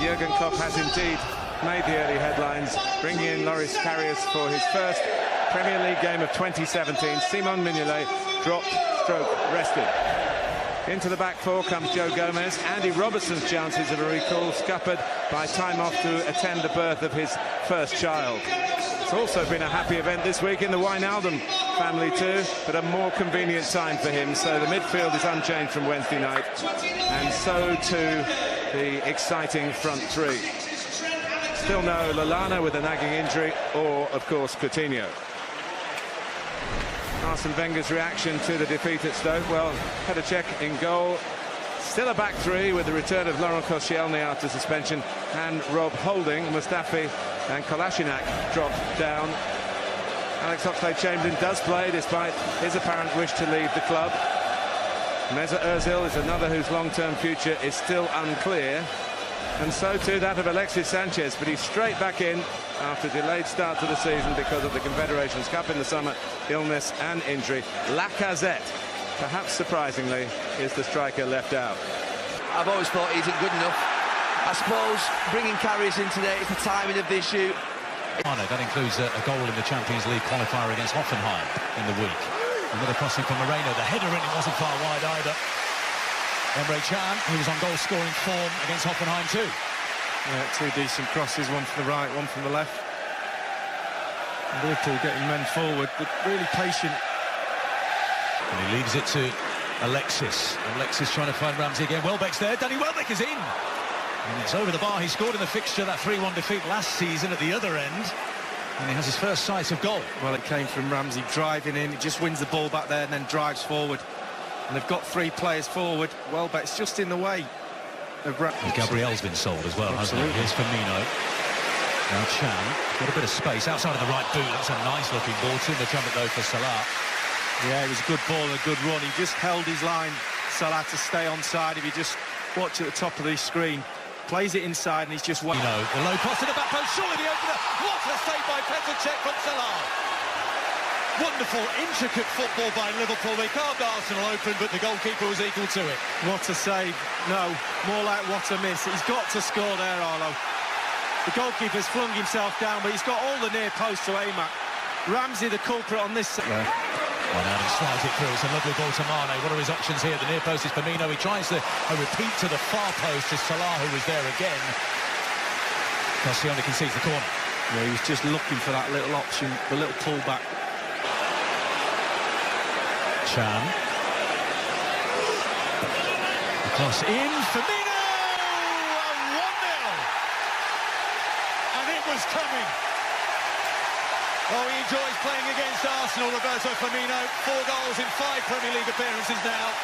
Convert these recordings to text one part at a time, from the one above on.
Jurgen Klopp has indeed made the early headlines, bringing in Loris Karius for his first Premier League game of 2017. Simon Mignolet dropped, stroke, rested. Into the back four comes Joe Gomez. Andy Robertson's chances of a recall scuppered by time off to attend the birth of his first child. It's also been a happy event this week in the Wijnaldum family too, but a more convenient time for him. So the midfield is unchanged from Wednesday night, and so too the exciting front three. Still no Lallana with a nagging injury, or of course Coutinho. Arsene Wenger's reaction to the defeat at Stoke. Well, Petr Cech in goal. Still a back three with the return of Laurent Koscielny after suspension, and Rob Holding, Mustafi and Kolasinac dropped down. Alex Oxlade-Chamberlain does play despite his apparent wish to leave the club. Mesut Ozil is another whose long-term future is still unclear, and so too that of Alexis Sanchez, but he's straight back in after a delayed start to the season because of the Confederations Cup in the summer, illness and injury. Lacazette, perhaps surprisingly, is the striker left out. I've always thought he isn't good enough. I suppose bringing Karius in today is the timing of the issue. That includes a goal in the Champions League qualifier against Hoffenheim in the week. Another crossing from Moreno. The header in it wasn't far wide either. Emre Can, who was on goal-scoring form against Hoffenheim too. Yeah, two decent crosses, one from the right, one from the left. And Liverpool getting men forward, but really patient. And he leaves it to Alexis. Alexis trying to find Ramsey again. Welbeck's there. Danny Welbeck is in. And it's over the bar. He scored in the fixture, that 3-1 defeat last season at the other end. And he has his first sight of goal. Well, it came from Ramsey driving in. He just wins the ball back there and then drives forward. And they've got three players forward. Welbeck's just in the way of Gabriel's been sold as well, hasn't he? Here's Firmino. Now Chan. Got a bit of space outside of the right boot. That's a nice-looking ball. Too much on it, though, for Salah. Yeah, it was a good ball and a good run. He just held his line, Salah, to stay onside. If you just watch at the top of the screen, plays it inside and he's just waiting. The low pass to the back post, surely the opener. What a save by Petr Cech from Salah. Wonderful, intricate football by Liverpool. They carved Arsenal open, but the goalkeeper was equal to it. What a save. No, more like what a miss. He's got to score there, Arlo. The goalkeeper's flung himself down, but he's got all the near post to aim at. Ramsey, the culprit on this side. Well, now he slides it through. It's a lovely ball to Mane. What are his options here? The near post is Firmino. He tries a repeat to the far post to Salah, who was there again. Koscielny concedes the corner. Yeah, he was just looking for that little option, the little pullback. Chan. The cross in. Firmino! A 1-0! And it was coming. Oh, he enjoys playing against Arsenal, Roberto Firmino. 4 goals in 5 Premier League appearances now.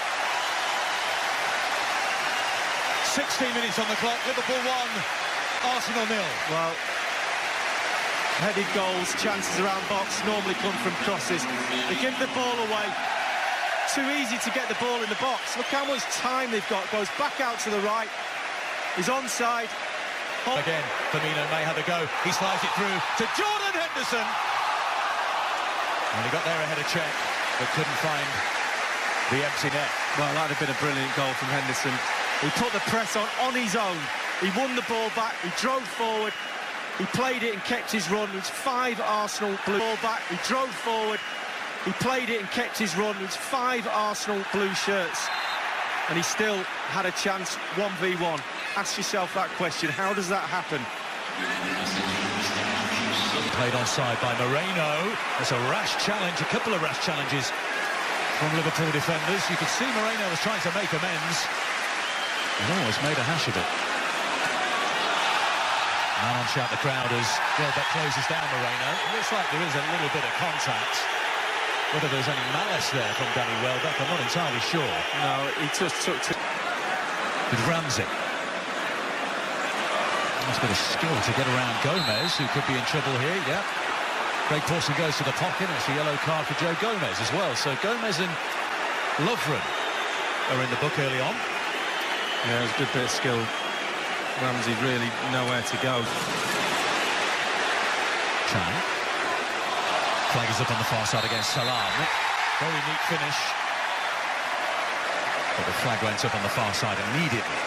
16 minutes on the clock. Liverpool 1, Arsenal 0. Well, headed goals, chances around box normally come from crosses. They give the ball away. Too easy to get the ball in the box. Look how much time they've got. Goes back out to the right. He's onside. Again, Firmino may have a go. He slides it through to Jordan Henderson. And he got there ahead of Cech, but couldn't find the empty net. Well, that'd have been a brilliant goal from Henderson. He put the press on his own. He won the ball back. He drove forward. He played it and kept his run. It was 5 Arsenal blue ball back. He drove forward. He played it and kept his run. It was 5 Arsenal blue shirts. And he still had a chance 1v1. Ask yourself that question. How does that happen? Played onside by Moreno. That's a rash challenge, a couple of rash challenges from Liverpool defenders. You could see Moreno was trying to make amends and almost made a hash of it. Man on shout the crowd as Welbeck closes down Moreno. It looks like there is a little bit of contact. Whether there's any malice there from Danny Welbeck, I'm not entirely sure. No, he just took to... With Ramsey. Nice bit of skill to get around Gomez, who could be in trouble here, yeah. Craig Pawson goes to the pocket, and it's a yellow card for Joe Gomez as well. So Gomez and Lovren are in the book early on. Yeah, it was a good bit of skill. Ramsey really nowhere to go. Chan. Flag is up on the far side against Salah. Very neat finish. But the flag went up on the far side immediately.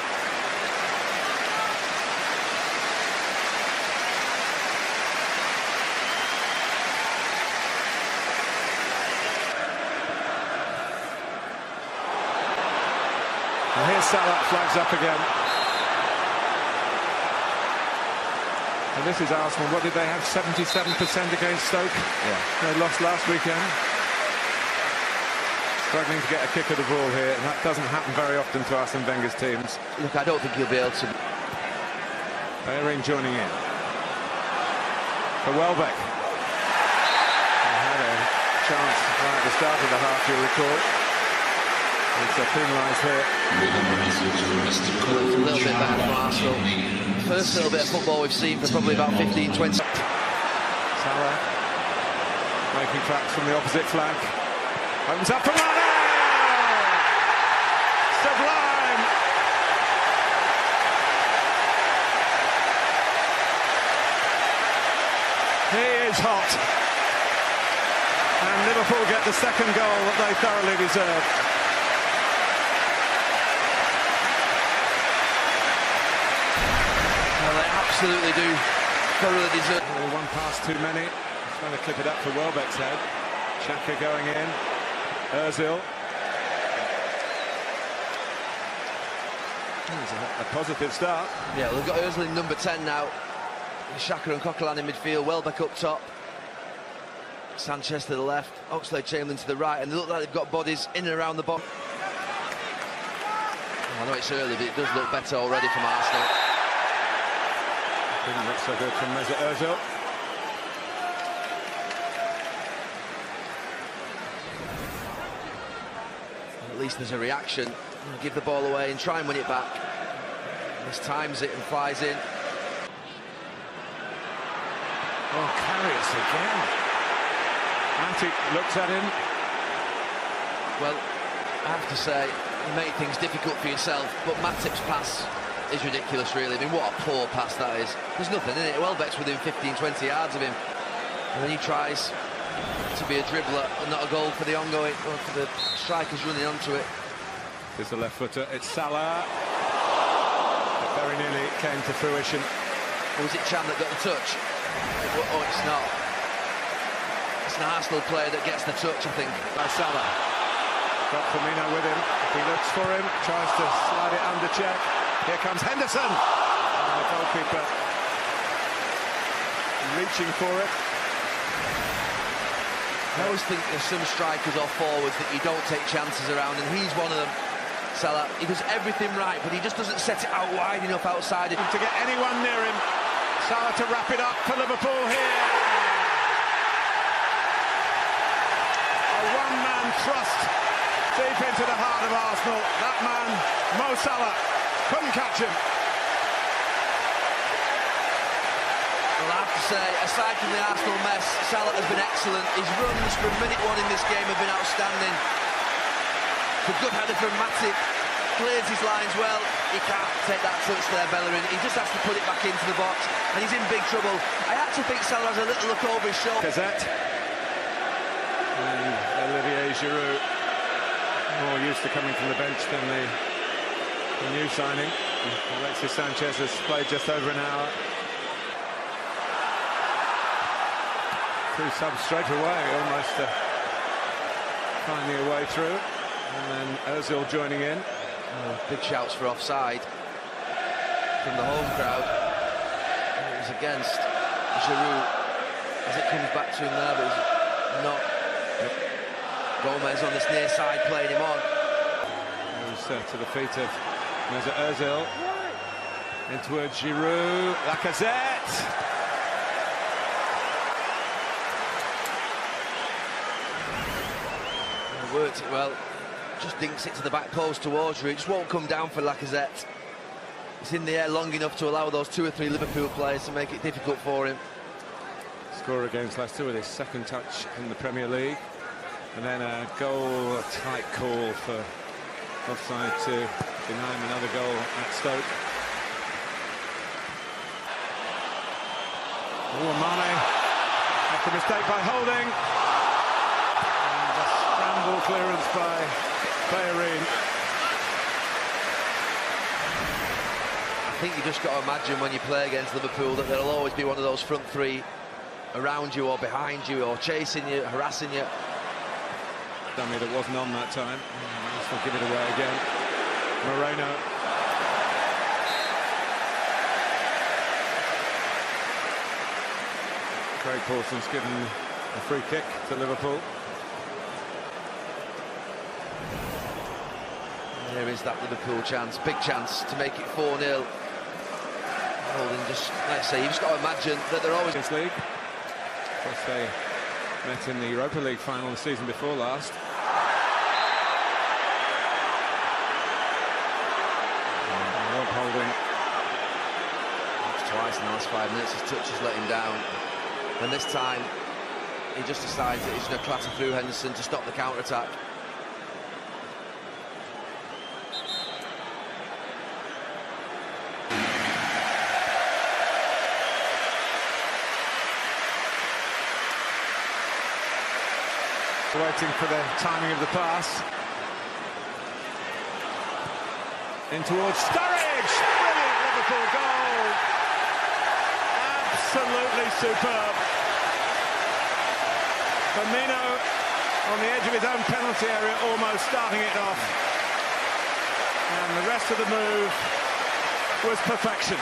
And here's Salah, flags up again. And this is Arsenal. What did they have? 77% against Stoke? Yeah. They lost last weekend. Struggling to get a kick of the ball here, and that doesn't happen very often to Arsene Wenger's teams. Look, I don't think he'll be able to. Bayering joining in. For Welbeck. He had a chance right at the start of the half, you'll recall. It's penalised here. It's a little bit better from Arsenal. First little bit of football we've seen for probably about 15-20. Salah making tracks from the opposite flank. Opens up for Mane! Sublime! He is hot. And Liverpool get the second goal that they thoroughly deserve. Well, they absolutely do thoroughly deserve. One pass too many. Trying to clip it up for Welbeck's head. Xhaka going in. Ozil. A positive start. Yeah, we've got Ozil in number 10 now. Xhaka and Coquelin in midfield. Welbeck up top. Sanchez to the left. Oxlade-Chamberlain to the right. And they look like they've got bodies in and around the box. I know it's early, but it does look better already from Arsenal. Didn't look so good from Mesut Ozil. At least there's a reaction. Give the ball away and try and win it back. This times it and flies in. Oh, Karius again. Matic looks at him. Well, I have to say, you make things difficult for yourself, but Matip's pass is ridiculous, really. I mean, what a poor pass that is. There's nothing in it. Welbeck's within 15-20 yards of him. And then he tries to be a dribbler and not a goal for the ongoing, or for the strikers running onto it. There's the left footer. It's Salah. It very nearly came to fruition. Or was it Chan that got the touch? Oh, it's not. It's an Arsenal player that gets the touch, I think. By Salah. Got Firmino with him. He looks for him, tries to slide it under check. Here comes Henderson. And the goalkeeper reaching for it. I always think there's some strikers or forwards that you don't take chances around, and he's one of them. Salah, he does everything right, but he just doesn't set it out wide enough outside it. To get anyone near him. Salah to wrap it up for Liverpool here. A one-man thrust deep into the heart of Arsenal. That man, Mo Salah, couldn't catch him. Well, I have to say, aside from the Arsenal mess, Salah has been excellent. His runs from minute one in this game have been outstanding. The good header from Matip, clears his lines well. He can't take that touch there, Bellerin. He just has to put it back into the box, and he's in big trouble. I actually think Salah has a little look over his shoulder. Gazette. And Olivier Giroud, more used to coming from the bench than the new signing. Alexis Sanchez has played just over an hour. Two subs straight away, almost to find the way through. And then Ozil joining in. Oh, big shouts for offside from the home crowd. It was against Giroud as it comes back to him there, but it's not. Gomez on this near side playing him on. Goes to the feet of Mesut Ozil. In towards Giroud. Lacazette. Worked it well. Just dinks it to the back post towards Giroud. It just won't come down for Lacazette. It's in the air long enough to allow those 2 or 3 Liverpool players to make it difficult for him. Scorer against Leicester with his second touch in the Premier League. And then a goal, a tight call for offside to deny him another goal at Stoke. Oh, Mane after mistake by Holding. And a scramble clearance by Bayern. I think you just got to imagine when you play against Liverpool that there'll always be one of those front three around you or behind you or chasing you, harassing you. Dummy that wasn't on that time. Arsenal give it away again. Moreno. Craig Paulson's given a free kick to Liverpool. There is that Liverpool chance, big chance to make it 4-0. Holding just, like I say, you've just got to imagine that they're always... This league. Of course, they met in the Europa League final the season before last. Rob Holding. Twice in the last 5 minutes, his touch has let him down. And this time, he just decides that he's going to clatter through Henderson to stop the counter-attack. Waiting for the timing of the pass. In towards Sturridge! Brilliant Liverpool goal! Absolutely superb. Firmino on the edge of his own penalty area, almost starting it off. And the rest of the move was perfection.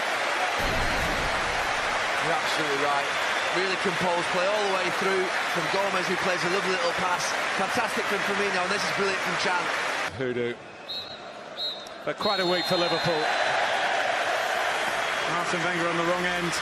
You're absolutely right. Really composed play all the way through from Gomez, who plays a lovely little pass. Fantastic from Firmino, and this is brilliant from Chan. Hoodoo. But quite a week for Liverpool. Arsene Wenger on the wrong end.